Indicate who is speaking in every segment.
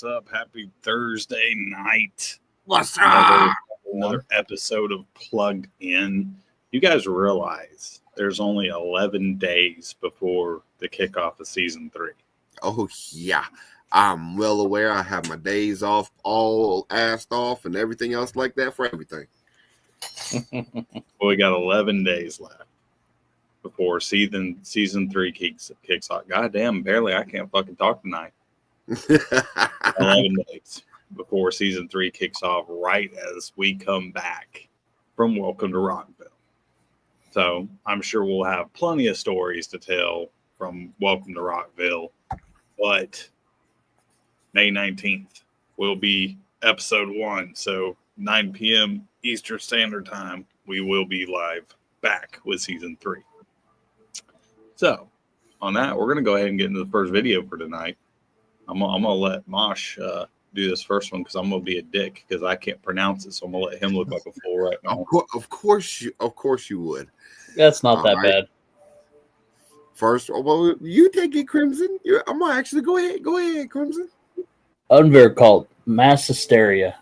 Speaker 1: What's up? Happy Thursday night.
Speaker 2: What's up?
Speaker 1: Another episode of Plugged In. You guys realize there's only 11 days before the kickoff of season 3.
Speaker 2: Oh, yeah. I'm well aware. I have my days off, all asked off, and everything else like that for everything.
Speaker 1: Well, we got 11 days left before season 3 kicks off. Goddamn, barely I can't fucking talk tonight. 11 days before season 3 kicks off, right as we come back from Welcome to Rockville. So I'm sure we'll have plenty of stories to tell from Welcome to Rockville. But May 19th will be episode 1. So 9 p.m. Eastern Standard Time, we will be live back with season 3. So on that, we're going to go ahead and get into the first video for tonight. I'm going to let Mosh do this first one because I'm going to be a dick because I can't pronounce it. So I'm going to let him look like a fool right now.
Speaker 2: Of course you would.
Speaker 3: That's not that bad.
Speaker 2: First, well, you take it, Crimson. I'm going to actually go ahead, Crimson.
Speaker 3: Unveil called Mass Hysteria.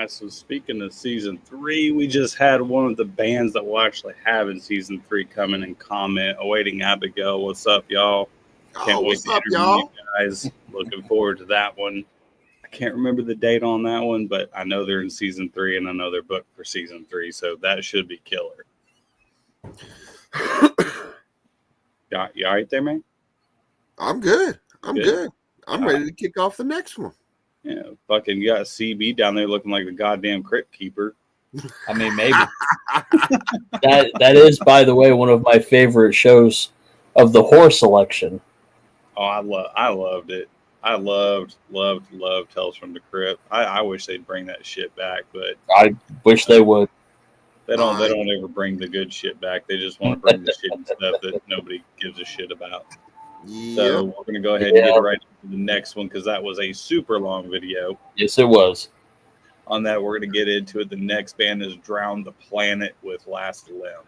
Speaker 1: So speaking of season 3, we just had one of the bands that we'll actually have in season 3 come in and comment. Awaiting Abigail. What's up, y'all? Can't wait
Speaker 2: What's
Speaker 1: to
Speaker 2: up,
Speaker 1: interview
Speaker 2: y'all?
Speaker 1: you guys. Looking forward to that one. I can't remember the date on that one, but I know they're in season 3 and I know they're booked for season 3, so that should be killer. You all right there, man?
Speaker 2: I'm good. I'm
Speaker 1: Good.
Speaker 2: good. I'm ready to kick off the next one.
Speaker 1: Yeah, fucking you got CB down there looking like the goddamn crypt keeper.
Speaker 3: I mean, maybe. That is, by the way, one of my favorite shows of the horror selection.
Speaker 1: Oh, I loved it. I loved Tales from the Crypt. I wish they'd bring that shit back, but
Speaker 3: I wish they would.
Speaker 1: they don't ever bring the good shit back. They just want to bring the shitty stuff that nobody gives a shit about. So we're gonna go ahead and get right into the next one because that was a super long video.
Speaker 3: Yes, it was.
Speaker 1: On that, we're gonna get into it. The next band is Drown the Planet with Last Limb.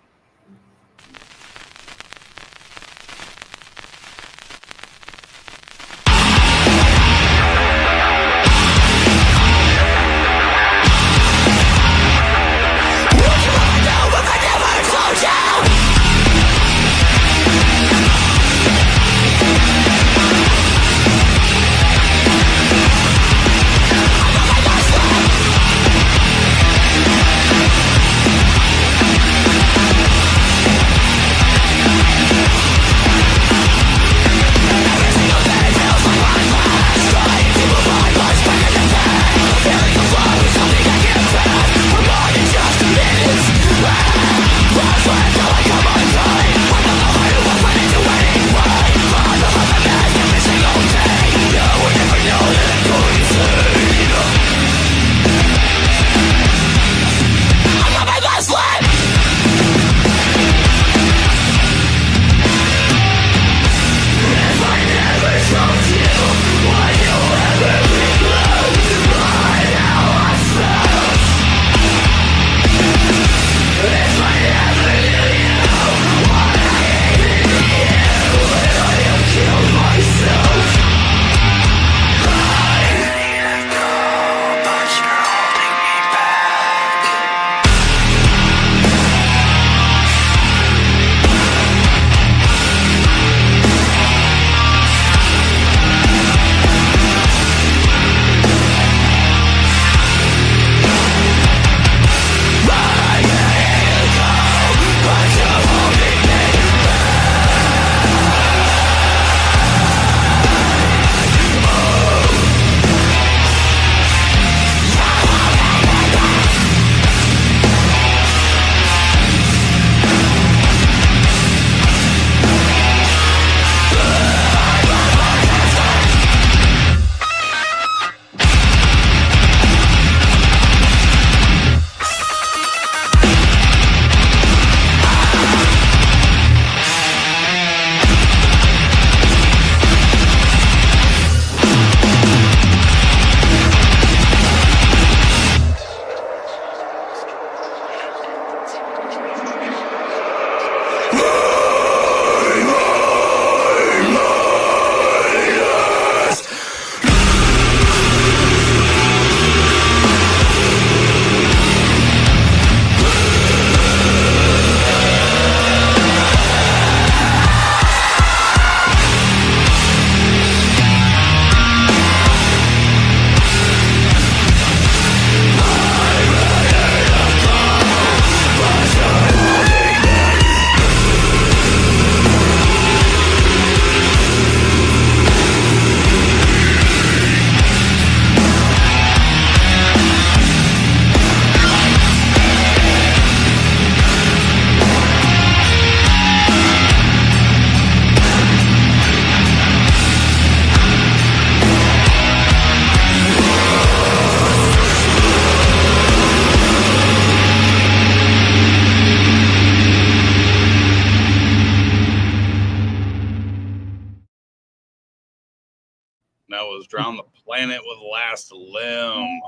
Speaker 1: That was Drown the Planet with Last Limb.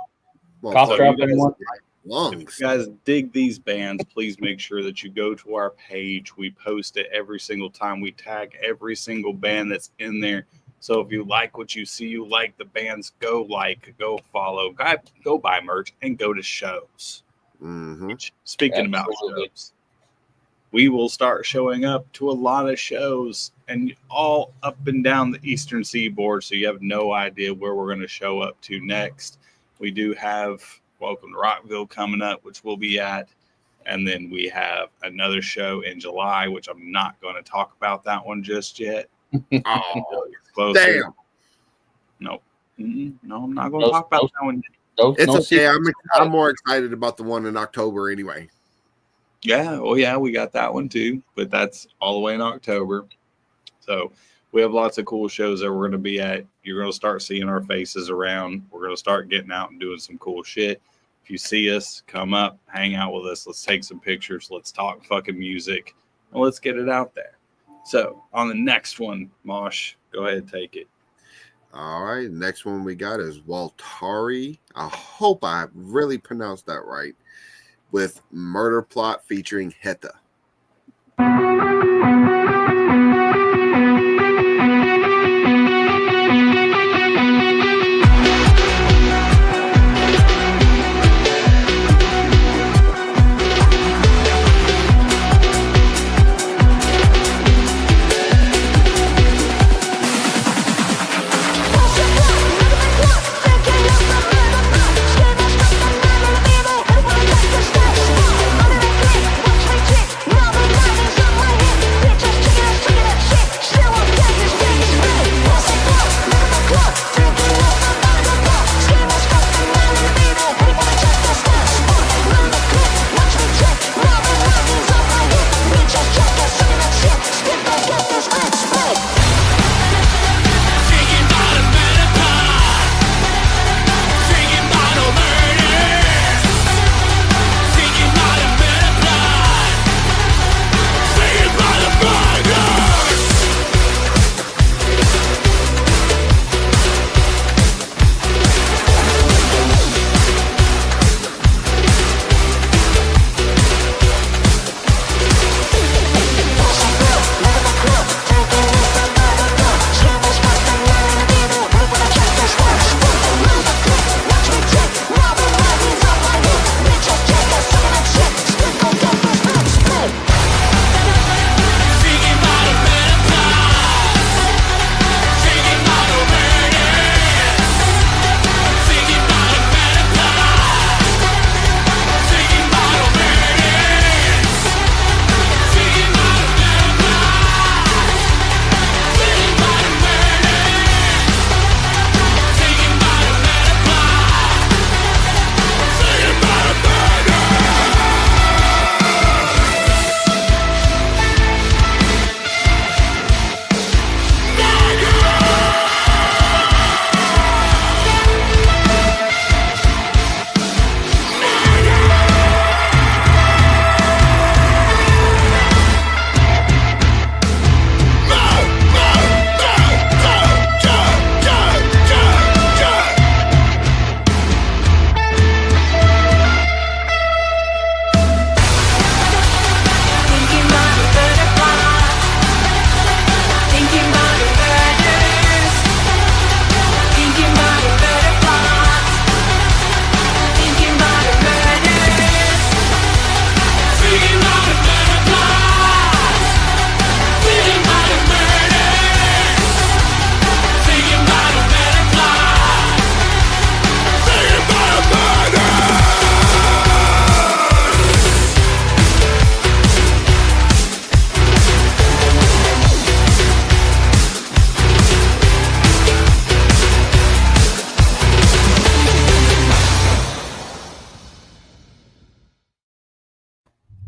Speaker 3: Cough
Speaker 1: so
Speaker 3: drop
Speaker 1: you guys-
Speaker 3: one.
Speaker 1: If you guys dig these bands, please make sure that you go to our page. We post it every single time. We tag every single band that's in there. So if you like what you see, you like the bands, go follow, go buy merch, and go to shows.
Speaker 2: Mm-hmm.
Speaker 1: Speaking about shows, we will start showing up to a lot of shows and all up and down the Eastern Seaboard. So you have no idea where we're going to show up to next. We do have Welcome to Rockville coming up, which we'll be at. And then we have another show in July, which I'm not going to talk about that one just yet.
Speaker 2: Oh,
Speaker 1: closer.
Speaker 2: damn.
Speaker 1: No, I'm not going to talk about that one.
Speaker 2: It's okay. I'm more excited about the one in October anyway.
Speaker 1: Yeah, we got that one too, but that's all the way in October. So we have lots of cool shows that we're going to be at. You're going to start seeing our faces around. We're going to start getting out and doing some cool shit. If you see us, come up, hang out with us. Let's take some pictures. Let's talk fucking music, and let's get it out there. So on the next one, Mosh, go ahead and take it.
Speaker 2: All right, next one we got is Waltari. I hope I really pronounced that right. With Murder Plot featuring Heta.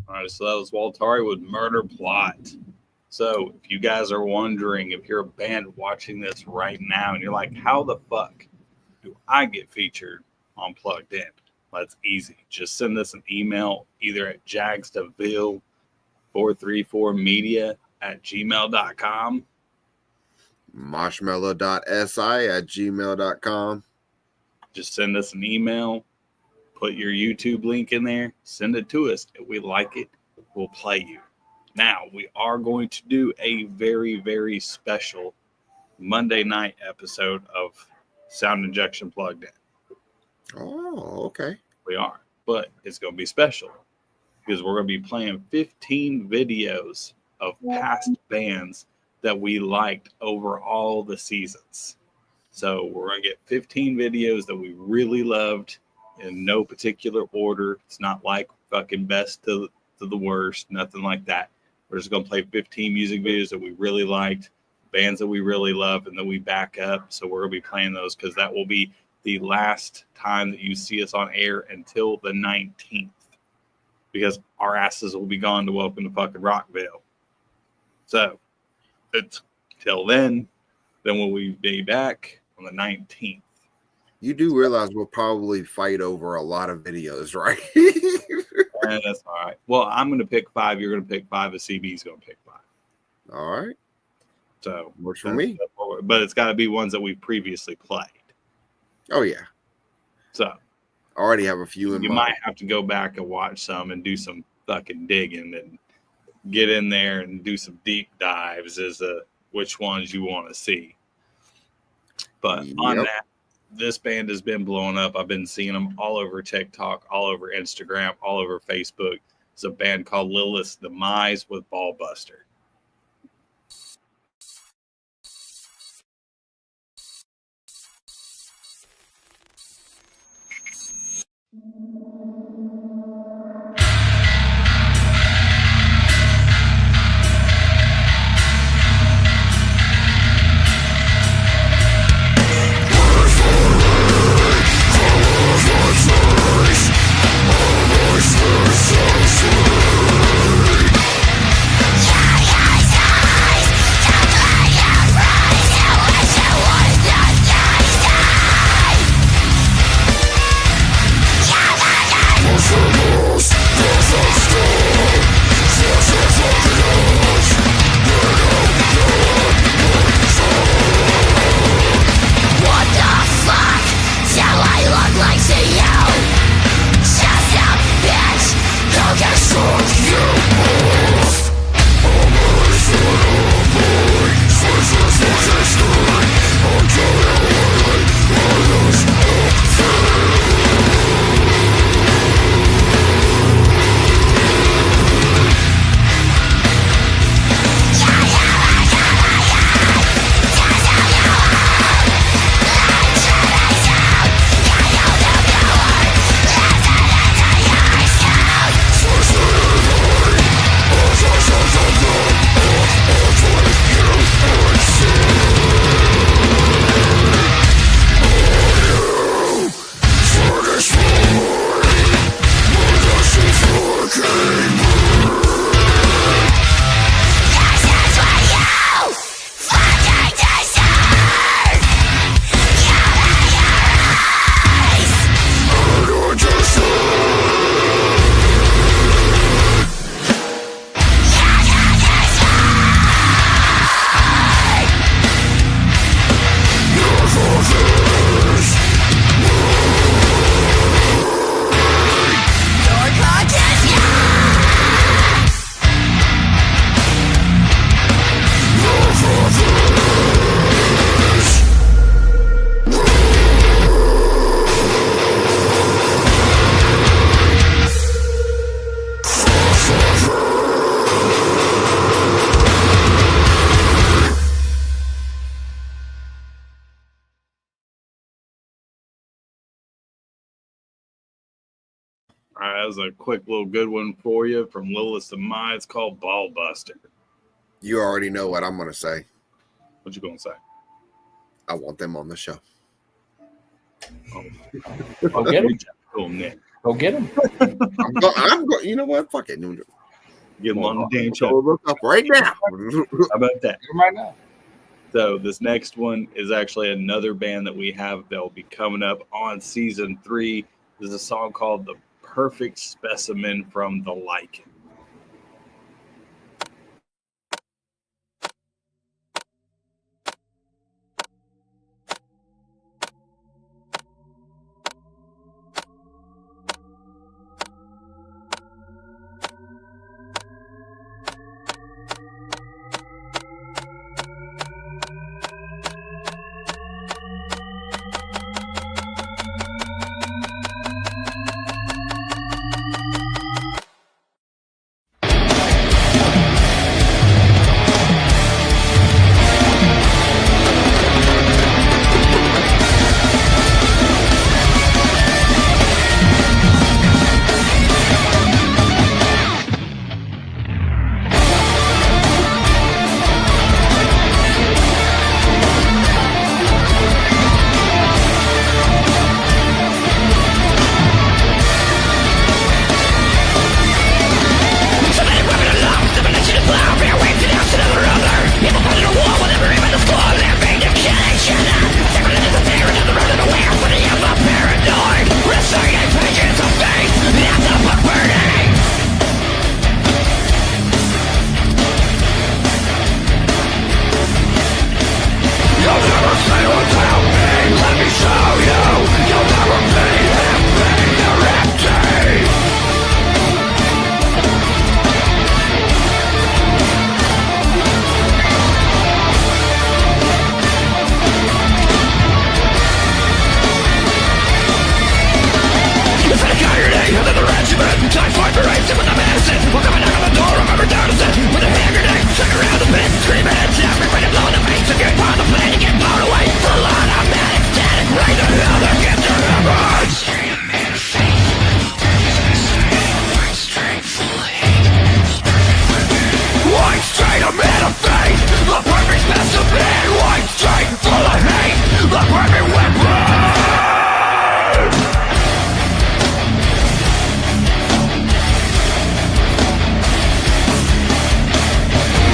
Speaker 1: All right, so that was Waltari with Murder Plot. So if you guys are wondering, if you're a band watching this right now and you're like, how the fuck do I get featured on Plugged In? Well, that's easy. Just send us an email either at jagzdeville434media@gmail.com.
Speaker 2: marshmallow.si@gmail.com.
Speaker 1: Just send us an email. Put your YouTube link in there. Send it to us. If we like it, we'll play you. Now, we are going to do a very, very special Monday night episode of Sound Injection Plugged In.
Speaker 2: Oh, okay.
Speaker 1: We are, but it's going to be special because we're going to be playing 15 videos of past bands that we liked over all the seasons. So we're going to get 15 videos that we really loved in no particular order. It's not like fucking best to the worst, nothing like that. We're just going to play 15 music videos that we really liked, bands that we really love, and then we back up. So we're going to be playing those because that will be the last time that you see us on air until the 19th, because our asses will be gone to welcome to fucking Rockville. So it's till then we'll be back on the 19th.
Speaker 2: You do realize we'll probably fight over a lot of videos, right?
Speaker 1: And that's all right. Well, I'm going to pick 5. You're going to pick 5. A CB's going to pick 5.
Speaker 2: All right.
Speaker 1: So
Speaker 2: works for me.
Speaker 1: But it's got to be ones that we've previously played.
Speaker 2: Oh, yeah.
Speaker 1: So
Speaker 2: I already have a few in
Speaker 1: you
Speaker 2: mind.
Speaker 1: might have to go back and watch some and do some fucking digging and get in there and do some deep dives as to which ones you want to see. But on that, this band has been blowing up. I've been seeing them all over TikTok, all over Instagram, all over Facebook. It's a band called Lilith's Demise with Ballbuster. All right, that was a quick little good one for you from Lilith's Demise. It's called Ballbuster.
Speaker 2: You already know what I'm going to say.
Speaker 1: What you gonna say?
Speaker 2: I want them on the show.
Speaker 3: Go get him.
Speaker 1: Cool, Nick.
Speaker 3: Go get him.
Speaker 2: I'm going. You know what? Fuck it.
Speaker 1: Get them on the damn
Speaker 2: Go
Speaker 1: show.
Speaker 2: look up right now.
Speaker 1: How about that?
Speaker 3: Get him right now.
Speaker 1: So this next one is actually another band that we have that will be coming up on season 3. There's a song called "The Perfect Specimen" from The Lichen.
Speaker 4: Time for race with the medicine. We're coming out of the door, remember noticing. With a hand grenade, check around the pit. Screaming at town, we're ready to blow in the face. If you're on the plane, you get blown away. Full on automatic, static, right to hell, that gets your hemorrhoids. White straight, a man of faith. The perfect specimen. White straight, full of hate. The perfect weapon.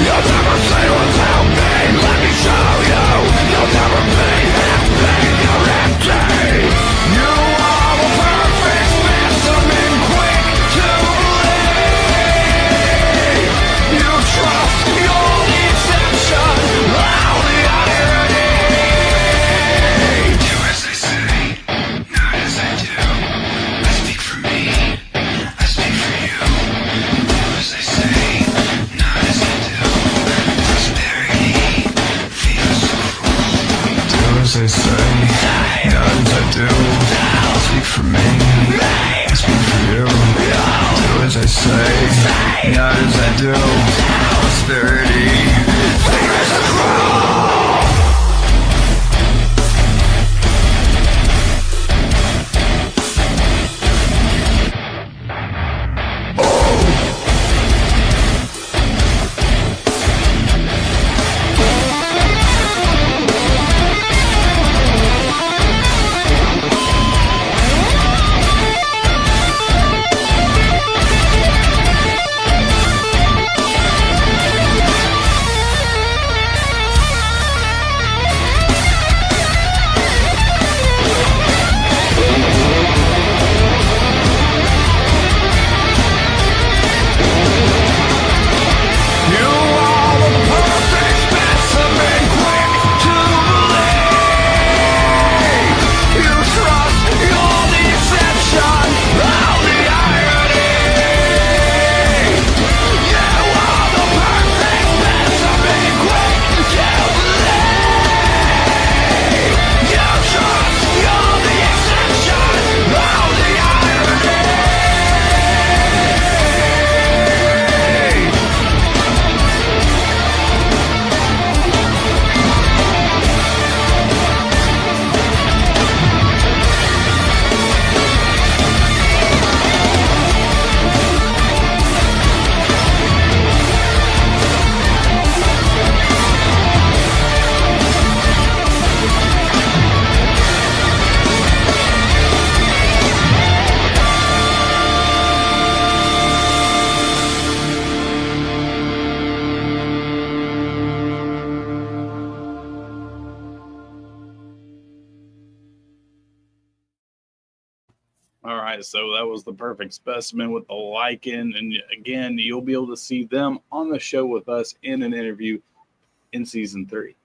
Speaker 4: You'll never say what's helped me. Let me show you. You'll never be happy. You're empty. You are the perfect specimen. Quick to believe. You trust you're the exception. All the irony. Do as I say, not as I do. I speak for me. I speak for you. Do as I say, not as I do. Prosperity feels so cruel. Do as I say, not as I do. I speak for me. I speak for you. Do as I say, not as I do. Prosperity feels so cruel.
Speaker 1: All right, so that was the perfect specimen with the lichen, and again, you'll be able to see them on the show with us in an interview in season 3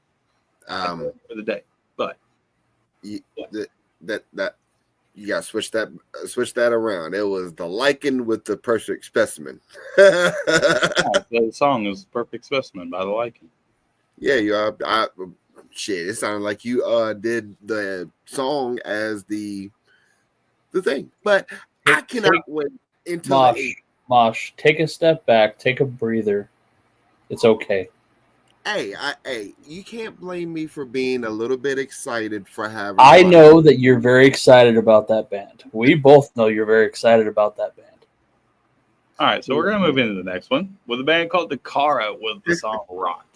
Speaker 1: for the day. But
Speaker 2: that you got to switch that around. It was the lichen with the perfect specimen.
Speaker 1: The song is "Perfect Specimen" by the Lichen.
Speaker 2: Yeah, shit. It sounded like you did the song as the thing, but I cannot wait until
Speaker 3: Mosh, take a step back, take a breather. It's okay.
Speaker 2: Hey, you can't blame me for being a little bit excited for having.
Speaker 3: I know that you're very excited about that band. We both know you're very excited about that band.
Speaker 1: All right, so we're gonna move into the next one with a band called Dakara with the song "Rot."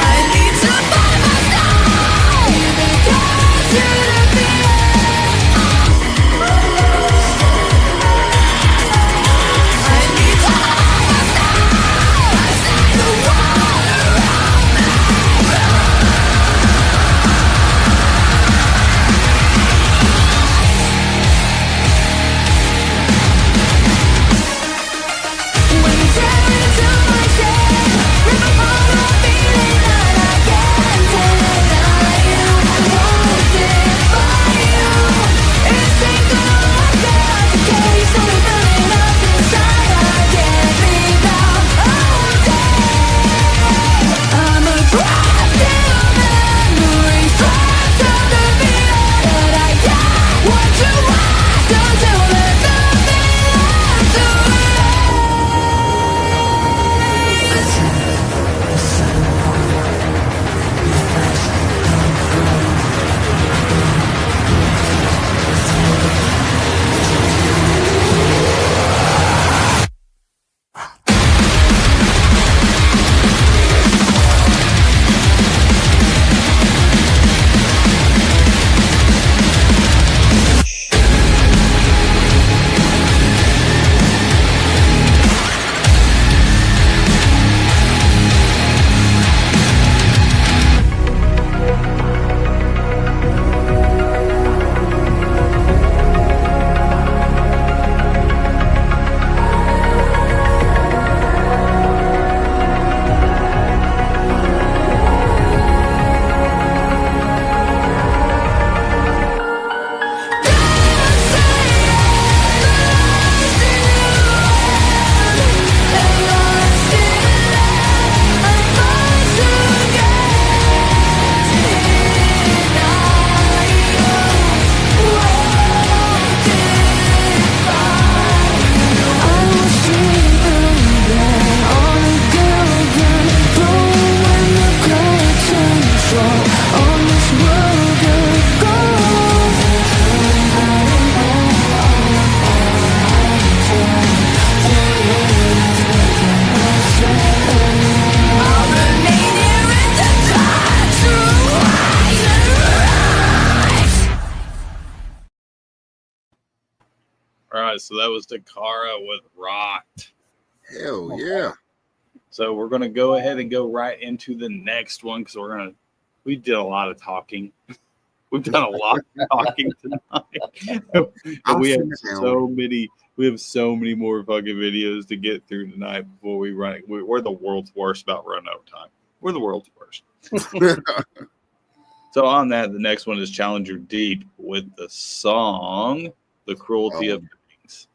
Speaker 5: I need to find my soul because you're the fear.
Speaker 1: right, so that was Takara with Rot.
Speaker 2: Hell yeah.
Speaker 1: So we're gonna go ahead and go right into the next one because we did a lot of talking. We've done a lot of talking tonight. And we have so many more fucking videos to get through tonight before we run it. We're the world's worst about run out time. We're the world's worst. So on that, the next one is Challenger Deep with the song "The Cruelty of Things."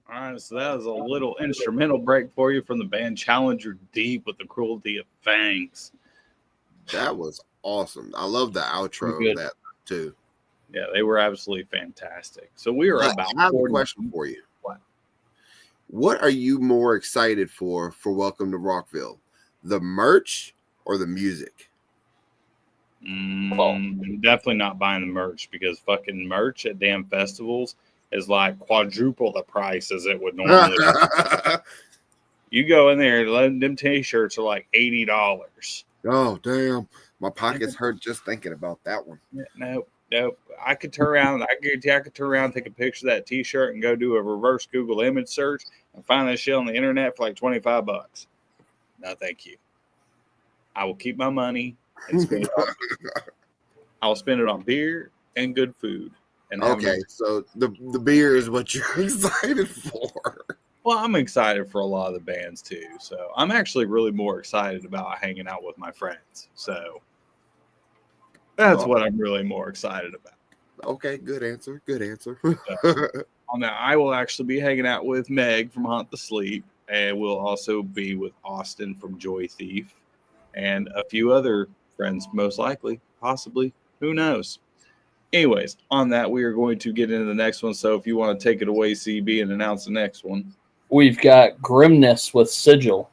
Speaker 1: All right, so that was a little instrumental break for you from the band Challenger Deep with the Cruelty of Fangs.
Speaker 2: That was awesome. I love the outro of that too.
Speaker 1: Yeah, they were absolutely fantastic. So we are about.
Speaker 2: I have a question for you. What are you more excited for Welcome to Rockville? The merch or the music?
Speaker 1: I'm definitely not buying the merch because fucking merch at damn festivals is like quadruple the price as it would normally be. You go in there, them t-shirts are like $80.
Speaker 2: Oh, damn. My pockets hurt just thinking about that one.
Speaker 1: Nope. I could turn around. I guarantee I could turn around, take a picture of that t-shirt, and go do a reverse Google image search and find that shit on the internet for like $25. No, thank you. I will keep my money and spend it on I'll spend it on beer and good food. And
Speaker 2: okay, so the beer is what you're excited for.
Speaker 1: Well, I'm excited for a lot of the bands too. So I'm actually really more excited about hanging out with my friends. So that's what I'm really more excited about.
Speaker 2: Okay, good answer. Good answer.
Speaker 1: Now, I will actually be hanging out with Meg from Haunt the Sleep, and we'll also be with Austin from Joy Thief, and a few other friends, most likely, possibly. Who knows? Anyways, on that, we are going to get into the next one. So if you want to take it away, CB, and announce the next one.
Speaker 3: We've got Grimness with Sigil.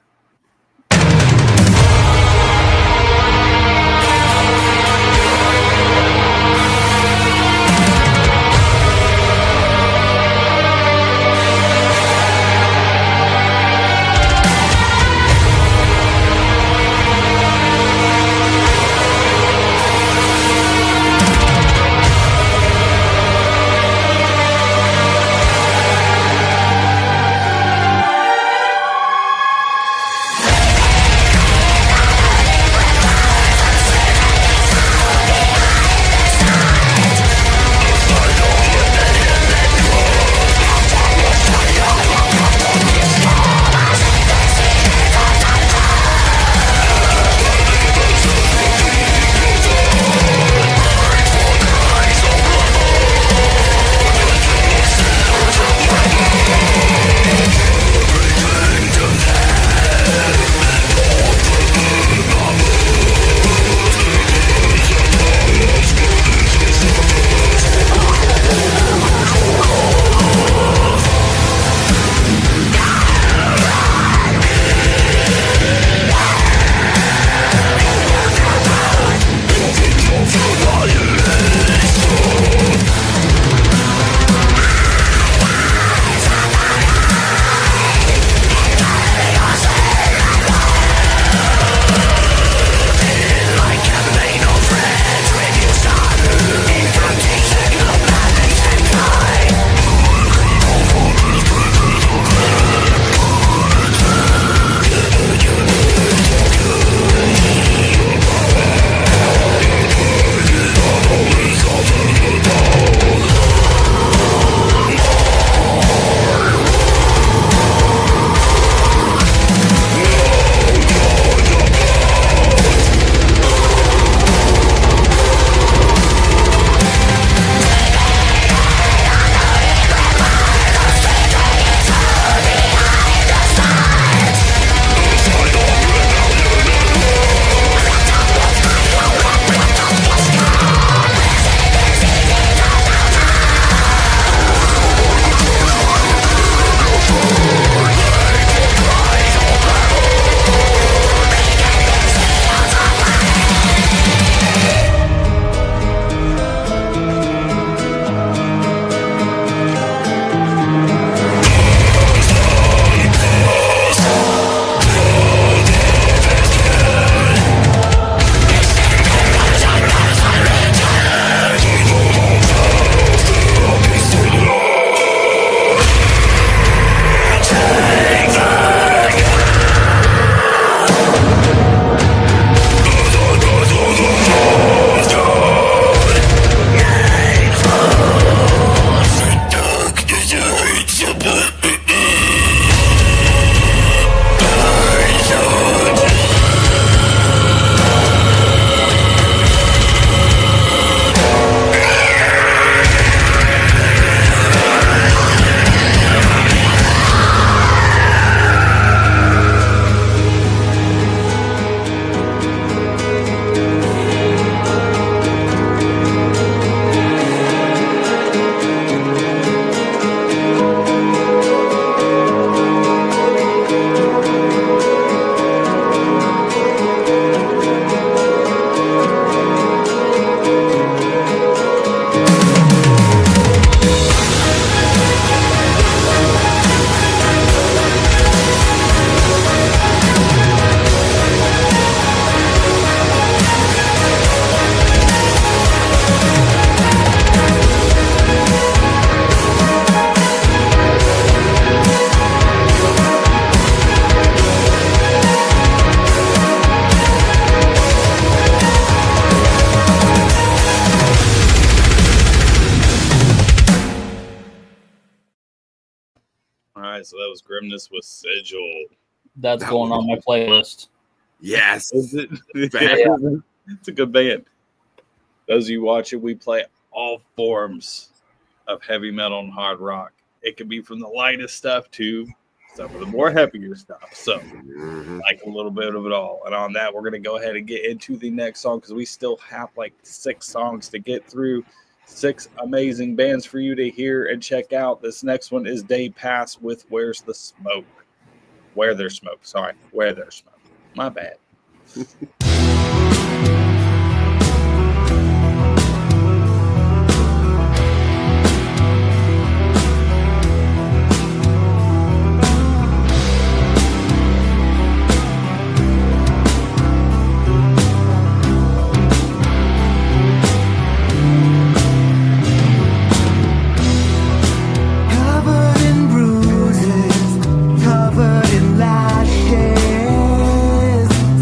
Speaker 1: right, so that was Grimness with Sigil.
Speaker 3: That's
Speaker 2: That
Speaker 3: going
Speaker 2: was-
Speaker 3: on my playlist.
Speaker 2: Yes.
Speaker 1: Is it?
Speaker 2: Yeah.
Speaker 1: It's a good band. Those of you watching, we play all forms of heavy metal and hard rock. It can be from the lightest stuff to some of the more heavier stuff. So,
Speaker 2: Mhm.
Speaker 1: like a little bit of it all. And on that, we're going to go ahead and get into the next song because we still have like 6 songs to get through. 6 amazing bands for you to hear and check out. This next one is Day Pass with Where's the Smoke? Where There's Smoke. Sorry, Where There's Smoke. My bad.
Speaker 4: Covered in bruises, covered in lashes,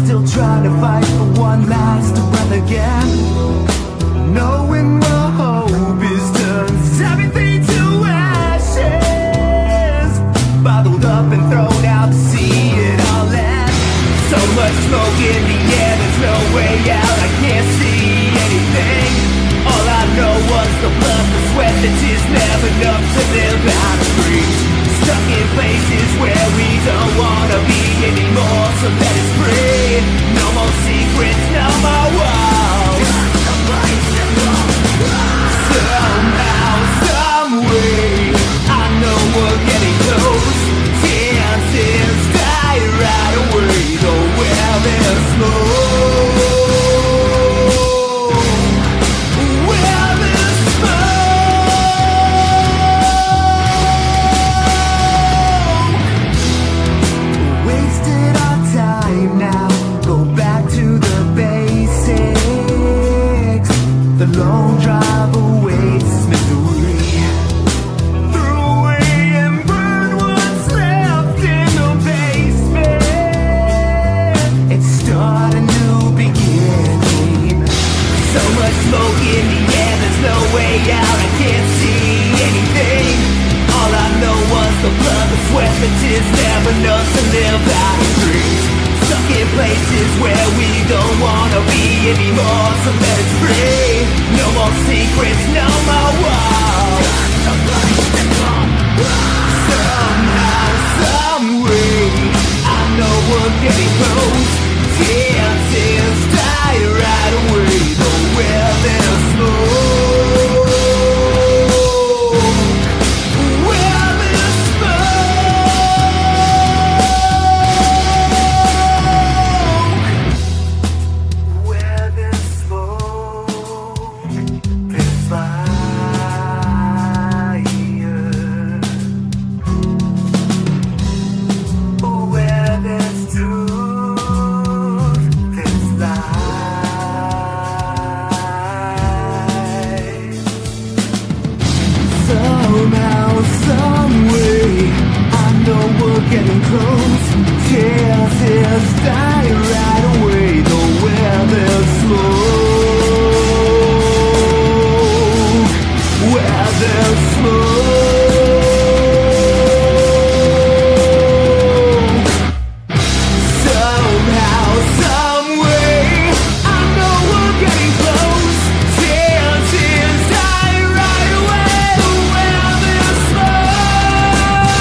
Speaker 4: still trying to fight for one last breath again. Knowing the hope is turns everything to ashes, bottled up and thrown out to see it all end. So much smoke in the air, there's no way out. I can't see anything. All I know was the blood, the sweat, the tears, never enough to live out of breathe. Stuck in places where we don't wanna be anymore, so let us breathe. No more secrets, no more walls. Somehow, some way, I know we're getting close. Chances die right away, though where there's smoke. Where there's smoke. Wasted our time now. Go back to the basics. The long drive awaits misery. Throw away and burn what's left in the basement and start a new beginning. So much smoke in the air, there's no way out. I can't see anything. All I know was the blood, the sweat, the tears, never enough to live out of dreams. Stuck in places where we don't wanna be anymore, so let us free. No more secrets, no more walls. Somehow, some way, I know we're getting close. Chances die right away, though where there's smoke. Where there's smoke. Where there's smoke, there's fire. Where there's truth, there's light. Somehow, some way, I know we're getting close. Chances die right away, though where there's smoke. Where there's smoke. Somehow, some way, I know we're getting close. Chances die right away, where there's smoke.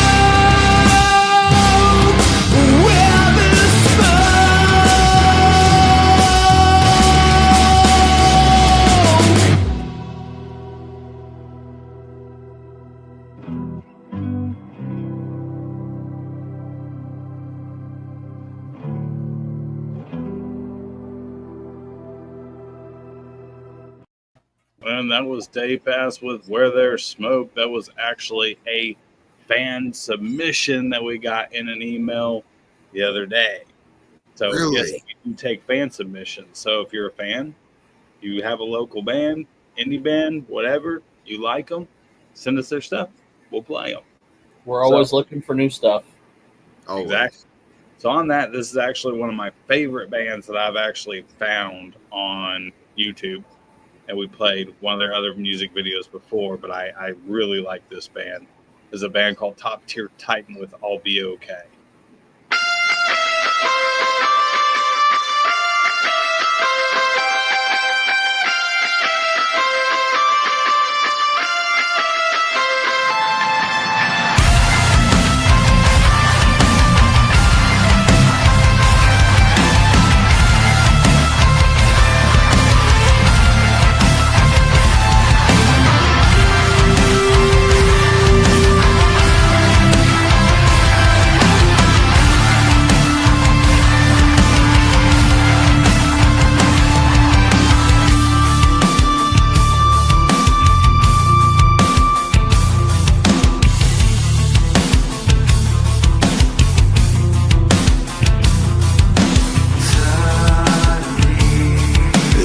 Speaker 4: Where there's
Speaker 1: And that was Day Pass with Where There's Smoke. That was actually a fan submission that we got in an email the other day. So
Speaker 2: Really?
Speaker 1: yes, we do take fan submissions. So if you're a fan, you have a local band, indie band, whatever, you like them, send us their stuff. We'll play them.
Speaker 3: We're always looking for new stuff.
Speaker 2: Always.
Speaker 1: Exactly. So on that, this is actually one of my favorite bands that I've actually found on YouTube. And we played one of their other music videos before, but I really like this band. is a band called Top Tier Titan with I'll Be Okay.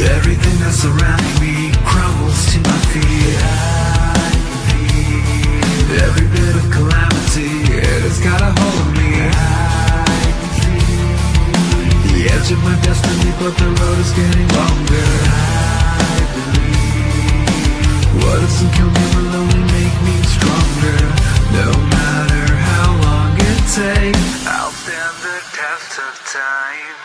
Speaker 4: Everything that's surrounding me crumbles to my feet. I feel every bit of calamity. It has got a hold of me. I see the edge of my destiny, but the road is getting longer. I believe what doesn't kill me will only make me stronger. No matter how long it takes, I'll stand the test of time.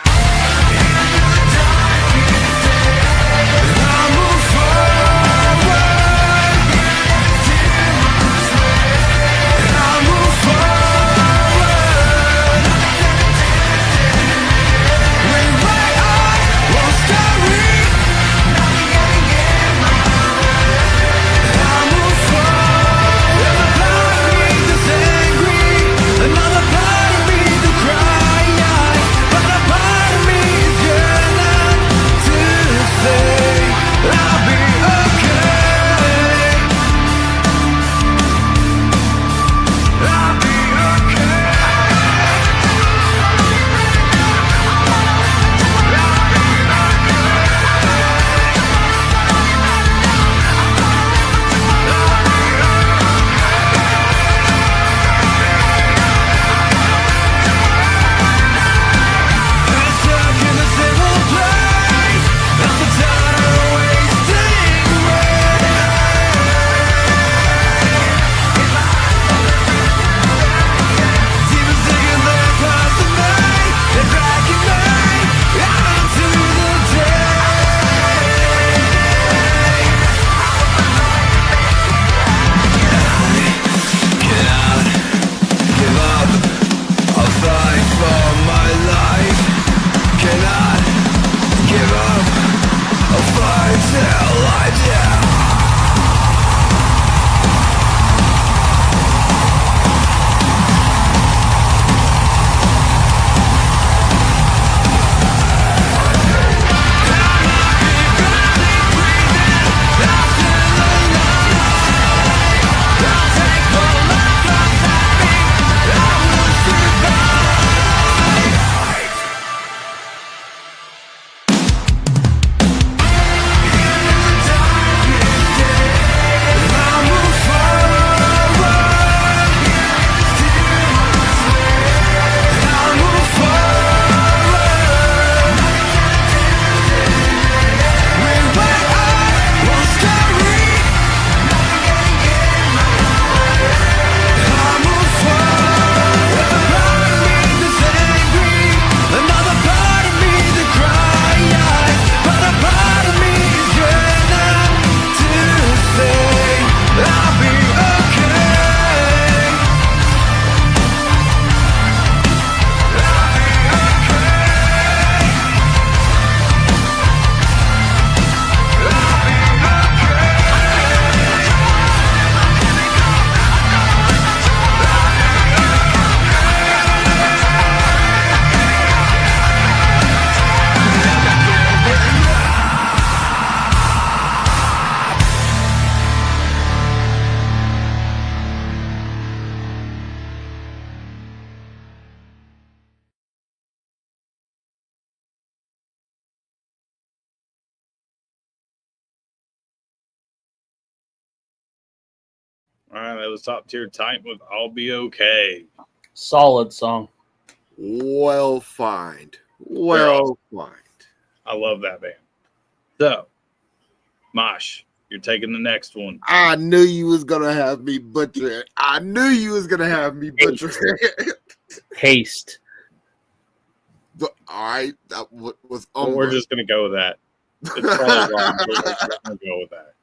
Speaker 1: All right, that was Top Tier Titan with I'll Be Okay.
Speaker 3: Solid song.
Speaker 2: Well find. Well find.
Speaker 1: I love that band. So, Mosh, You're taking the next one.
Speaker 2: I knew you was gonna have me butcher it. I knew you was gonna have me butcher it.
Speaker 3: Haste.
Speaker 2: But, all right, that was
Speaker 1: Well, we're just gonna go with that. It's probably wrong, but we're just gonna go with that.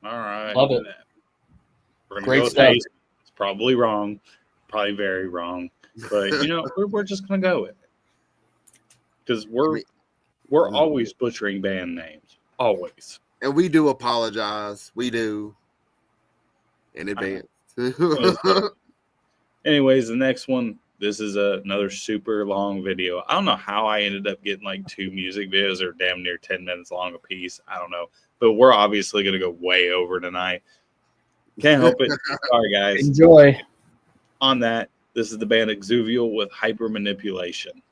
Speaker 1: All right.
Speaker 3: Love it.
Speaker 1: We're gonna
Speaker 3: Great
Speaker 1: go with
Speaker 3: stuff.
Speaker 1: Haste. It's probably wrong, probably very wrong, but you know we're just gonna go with it because we're always butchering band names, always.
Speaker 2: And we do apologize. We do in advance.
Speaker 1: Anyways, the next one. This is another super long video. I don't know how I ended up getting like 2 music videos that are damn near 10 minutes long a piece. I don't know. But we're obviously going to go way over tonight. Can't help it. Sorry, guys.
Speaker 3: Enjoy.
Speaker 1: On that, this is the band Exuvial with Hyper Manipulation.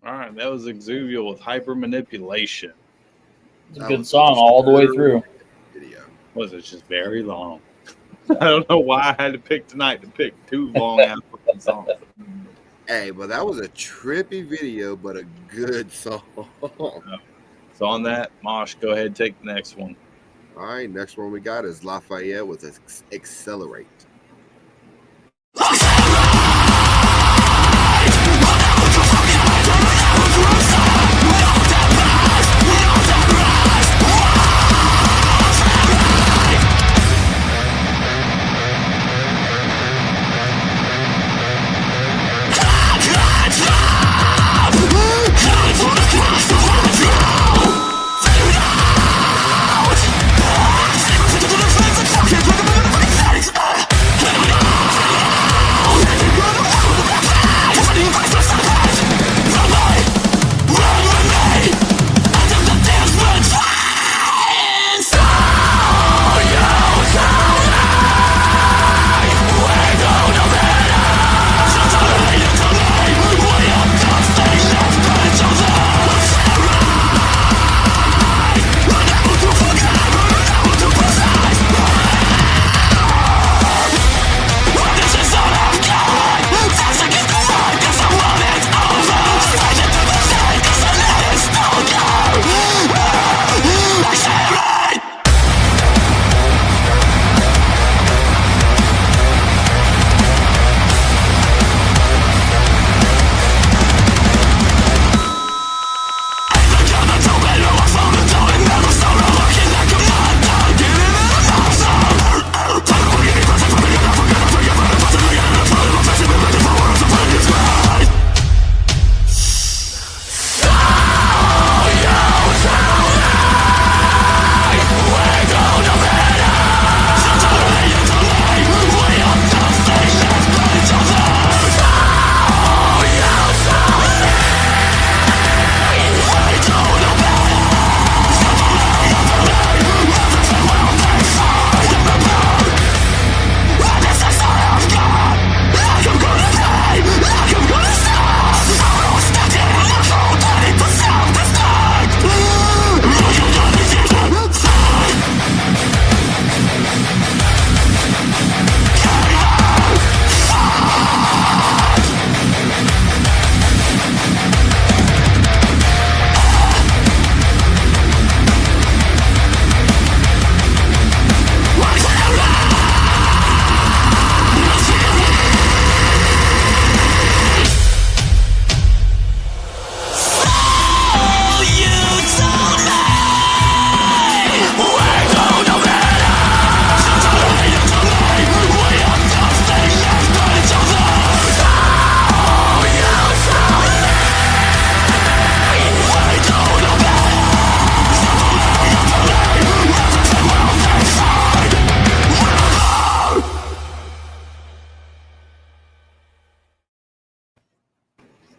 Speaker 1: All right, that was Exuvial with Hyper Manipulation.
Speaker 3: It's a good song all the way through.
Speaker 2: Video.
Speaker 1: Was it just very long? I don't know why I had to pick tonight to pick two long ass fucking songs.
Speaker 2: Hey, but that was a trippy video, but a good song.
Speaker 1: So on that, Mosh, go ahead and take the next one.
Speaker 2: All right, next one we got is Lafayette with Accelerate.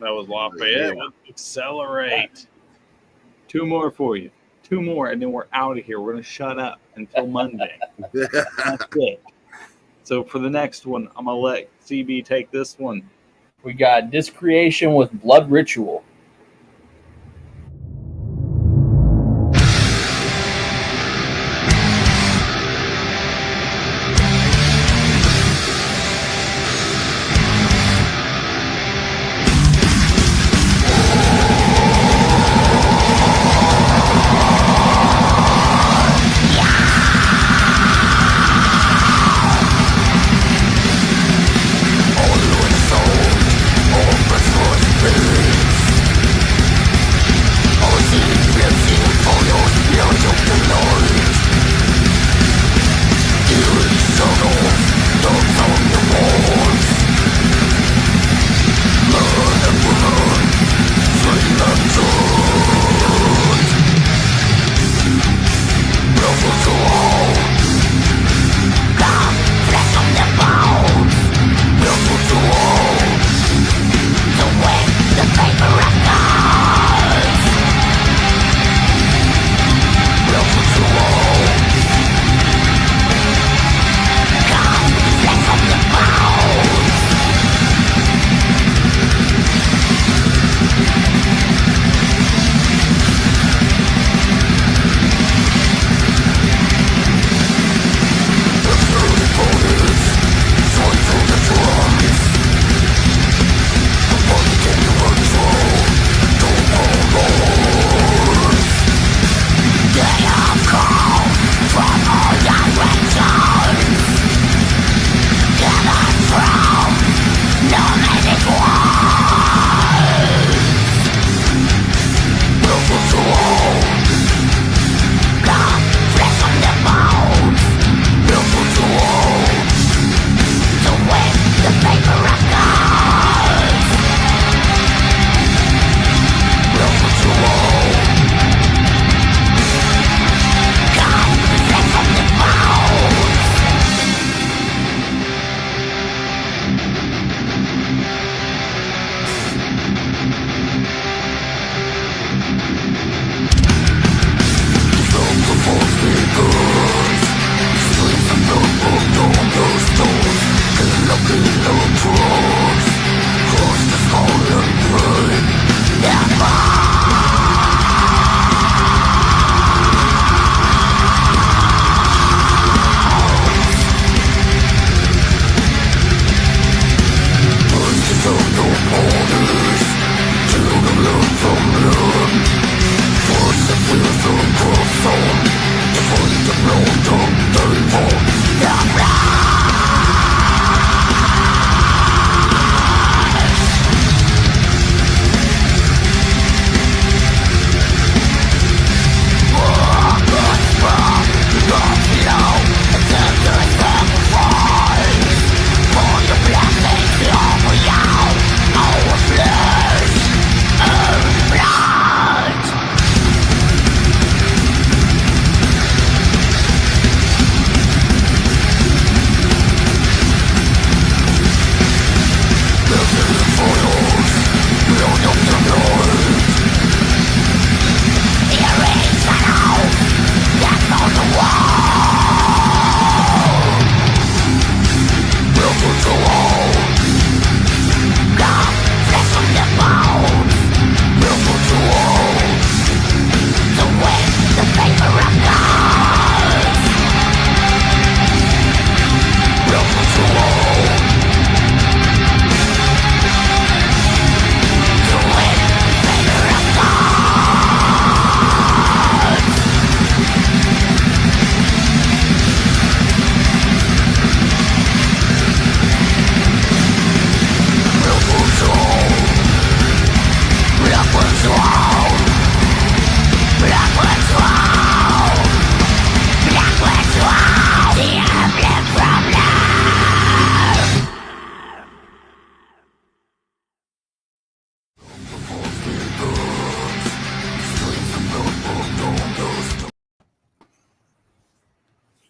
Speaker 1: That was Lafayette with Accelerate. Two more for you. Two more, and then we're out of here. We're going to shut up until Monday. That's it. So for the next one, I'm going to let CB take this one.
Speaker 3: We got Discreation with Blood Ritual.
Speaker 4: All in soul, all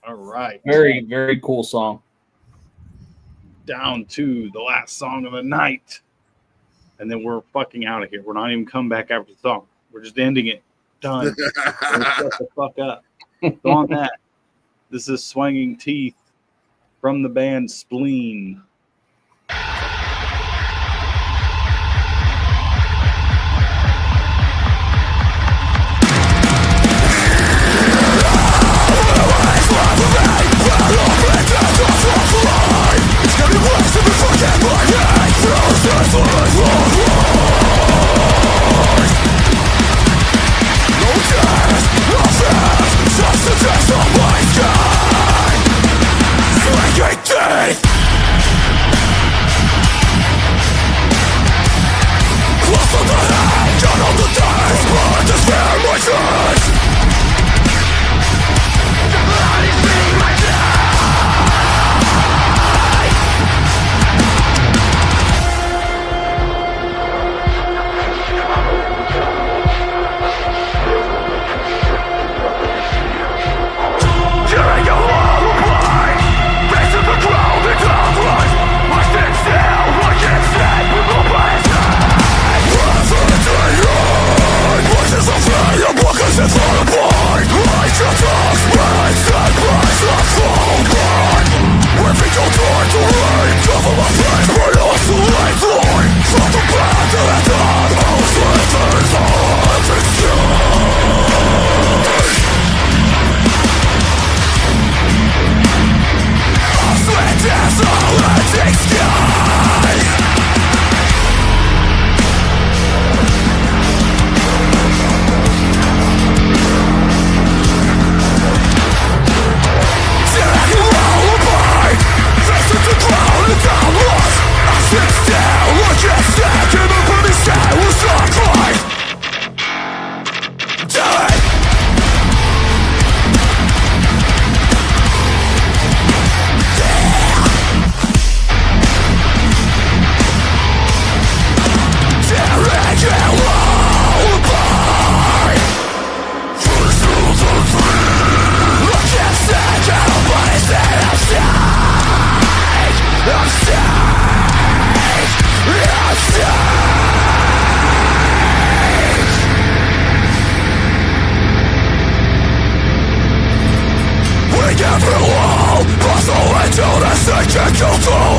Speaker 1: All right.
Speaker 3: Very, very cool song.
Speaker 1: Down to the last song of the night. And then we're fucking out of here. We're not even coming back after the song. We're just ending it. Done. Shut the fuck up. So on that, this is Swinging Teeth from the band Spleen.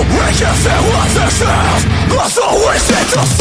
Speaker 4: We can see what this is. That's all we see to